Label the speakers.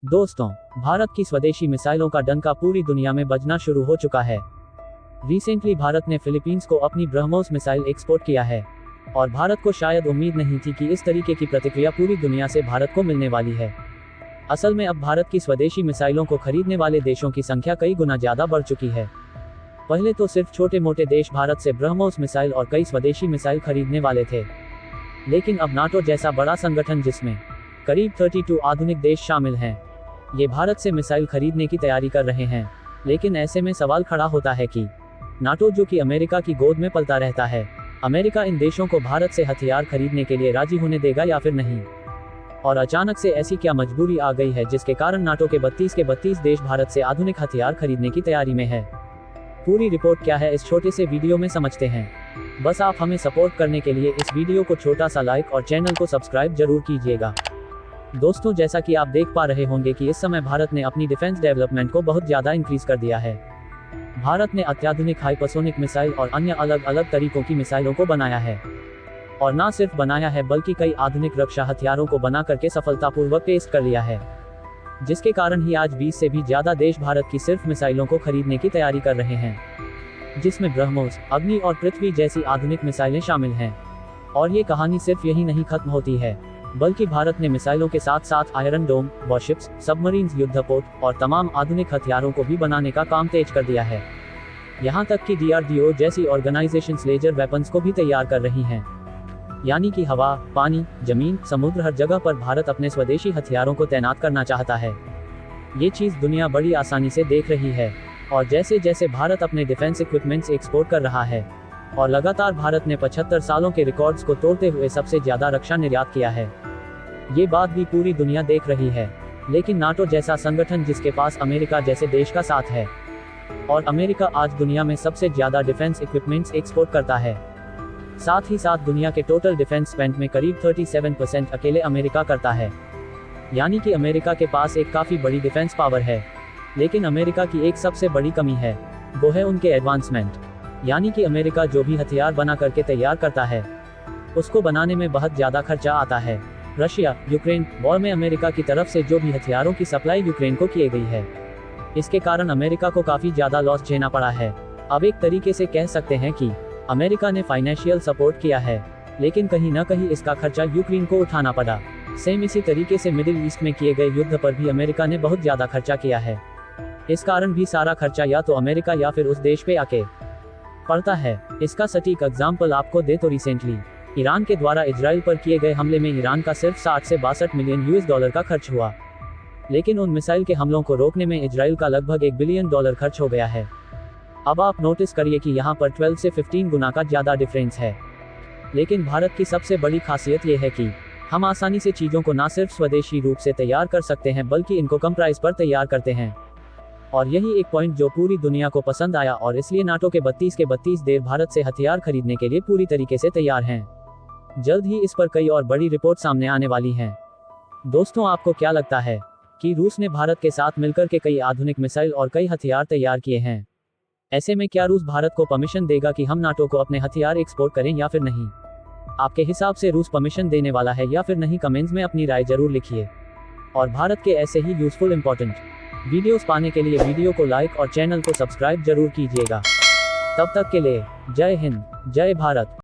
Speaker 1: दोस्तों, भारत की स्वदेशी मिसाइलों का डंका पूरी दुनिया में बजना शुरू हो चुका है। रिसेंटली भारत ने फिलीपींस को अपनी ब्रह्मोस मिसाइल एक्सपोर्ट किया है और भारत को शायद उम्मीद नहीं थी कि इस तरीके की प्रतिक्रिया पूरी दुनिया से भारत को मिलने वाली है। असल में अब भारत की स्वदेशी मिसाइलों को खरीदने वाले देशों की संख्या कई गुना ज्यादा बढ़ चुकी है। पहले तो सिर्फ छोटे मोटे देश भारत से ब्रह्मोस मिसाइल और कई स्वदेशी मिसाइल खरीदने वाले थे, लेकिन अब नाटो जैसा बड़ा संगठन जिसमें करीब 32 आधुनिक देश शामिल हैं, ये भारत से मिसाइल खरीदने की तैयारी कर रहे हैं। लेकिन ऐसे में सवाल खड़ा होता है कि नाटो जो कि अमेरिका की गोद में पलता रहता है, अमेरिका इन देशों को भारत से हथियार खरीदने के लिए राजी होने देगा या फिर नहीं। और अचानक से ऐसी क्या मजबूरी आ गई है जिसके कारण नाटो के 32 देश भारत से आधुनिक हथियार खरीदने की तैयारी में है। पूरी रिपोर्ट क्या है इस छोटे से वीडियो में समझते हैं। बस आप हमें सपोर्ट करने के लिए इस वीडियो को छोटा सा लाइक और चैनल को सब्सक्राइब जरूर कीजिएगा। दोस्तों, जैसा कि आप देख पा रहे होंगे कि इस समय भारत ने अपनी डिफेंस डेवलपमेंट को बहुत ज़्यादा इंक्रीज कर दिया है। भारत ने अत्याधुनिक हाइपरसोनिक मिसाइल और अन्य अलग अलग तरीकों की मिसाइलों को बनाया है, और ना सिर्फ बनाया है बल्कि कई आधुनिक रक्षा हथियारों को बना करके सफलतापूर्वक टेस्ट कर लिया है, जिसके कारण ही आज 20 से भी ज़्यादा देश भारत की सिर्फ मिसाइलों को खरीदने की तैयारी कर रहे हैं, जिसमें ब्रह्मोस, अग्नि और पृथ्वी जैसी आधुनिक मिसाइलें शामिल हैं। और ये कहानी सिर्फ यही नहीं खत्म होती है, बल्कि भारत ने मिसाइलों के साथ साथ आयरन डोम, वॉरशिप्स, सबमरीन्स, युद्धपोत और तमाम आधुनिक हथियारों को भी बनाने का काम तेज कर दिया है। यहाँ तक कि DRDO जैसी ऑर्गेनाइजेशंस लेजर वेपन्स को भी तैयार कर रही हैं। यानी कि हवा, पानी, जमीन, समुद्र, हर जगह पर भारत अपने स्वदेशी हथियारों को तैनात करना चाहता है। ये चीज़ दुनिया बड़ी आसानी से देख रही है, और जैसे जैसे भारत अपने डिफेंस इक्विपमेंट्स एक्सपोर्ट कर रहा है, और लगातार भारत ने 75 सालों के रिकॉर्ड्स को तोड़ते हुए सबसे ज्यादा रक्षा निर्यात किया है। ये बात भी पूरी दुनिया देख रही है, लेकिन नाटो जैसा संगठन जिसके पास अमेरिका जैसे देश का साथ है, और अमेरिका आज दुनिया में सबसे ज्यादा डिफेंस इक्विपमेंट्स एक्सपोर्ट करता है, साथ ही साथ दुनिया के टोटल डिफेंस स्पेंड में करीब 37% अकेले अमेरिका करता है। यानी कि अमेरिका के पास एक काफी बड़ी डिफेंस पावर है। लेकिन अमेरिका की एक सबसे बड़ी कमी है, वो है उनके एडवांसमेंट। यानी कि अमेरिका जो भी हथियार बना करके तैयार करता है, उसको बनाने में बहुत ज़्यादा खर्चा आता है। रशिया यूक्रेन वॉर में अमेरिका की तरफ से जो भी हथियारों की सप्लाई यूक्रेन को की गई है, इसके कारण अमेरिका को काफ़ी ज़्यादा लॉस झेलना पड़ा है। अब एक तरीके से कह सकते हैं कि अमेरिका ने फाइनेंशियल सपोर्ट किया है, लेकिन कहीं ना कहीं इसका खर्चा यूक्रेन को उठाना पड़ा। सेम इसी तरीके से मिडिल ईस्ट में किए गए युद्ध पर भी अमेरिका ने बहुत ज़्यादा खर्चा किया है। इस कारण भी सारा खर्चा या तो अमेरिका या फिर उस देश पे आके पड़ता है। इसका सटीक एग्जाम्पल आपको दे तो रिसेंटली ईरान के द्वारा इजराइल पर किए गए हमले में ईरान का सिर्फ 60 से 62 मिलियन US का खर्च हुआ, लेकिन उन मिसाइल के हमलों को रोकने में इजराइल का लगभग $1 बिलियन खर्च हो गया है। अब आप नोटिस करिए कि यहाँ पर 12 से 15 गुना का ज़्यादा डिफरेंस है। लेकिन भारत की सबसे बड़ी खासियत ये है कि हम आसानी से चीज़ों को ना सिर्फ स्वदेशी रूप से तैयार कर सकते हैं, बल्कि इनको कम प्राइस पर तैयार करते हैं। और यही एक पॉइंट जो पूरी दुनिया को पसंद आया, और इसलिए नाटो के 32 देश भारत से हथियार खरीदने के लिए पूरी तरीके से तैयार हैं। जल्द ही इस पर कई और बड़ी रिपोर्ट सामने आने वाली हैं। दोस्तों, आपको क्या लगता है कि रूस ने भारत के साथ मिलकर के कई आधुनिक मिसाइल और कई हथियार तैयार किए हैं? ऐसे में क्या रूस भारत को परमिशन देगा कि हम नाटो को अपने हथियार एक्सपोर्ट करें या फिर नहीं? आपके हिसाब से रूस परमिशन देने वाला है या फिर नहीं? कमेंट्स में अपनी राय जरूर लिखिए। और भारत के ऐसे ही यूजफुल इंपॉर्टेंट वीडियोस पाने के लिए वीडियो को लाइक और चैनल को सब्सक्राइब जरूर कीजिएगा। तब तक के लिए जय हिंद, जय भारत।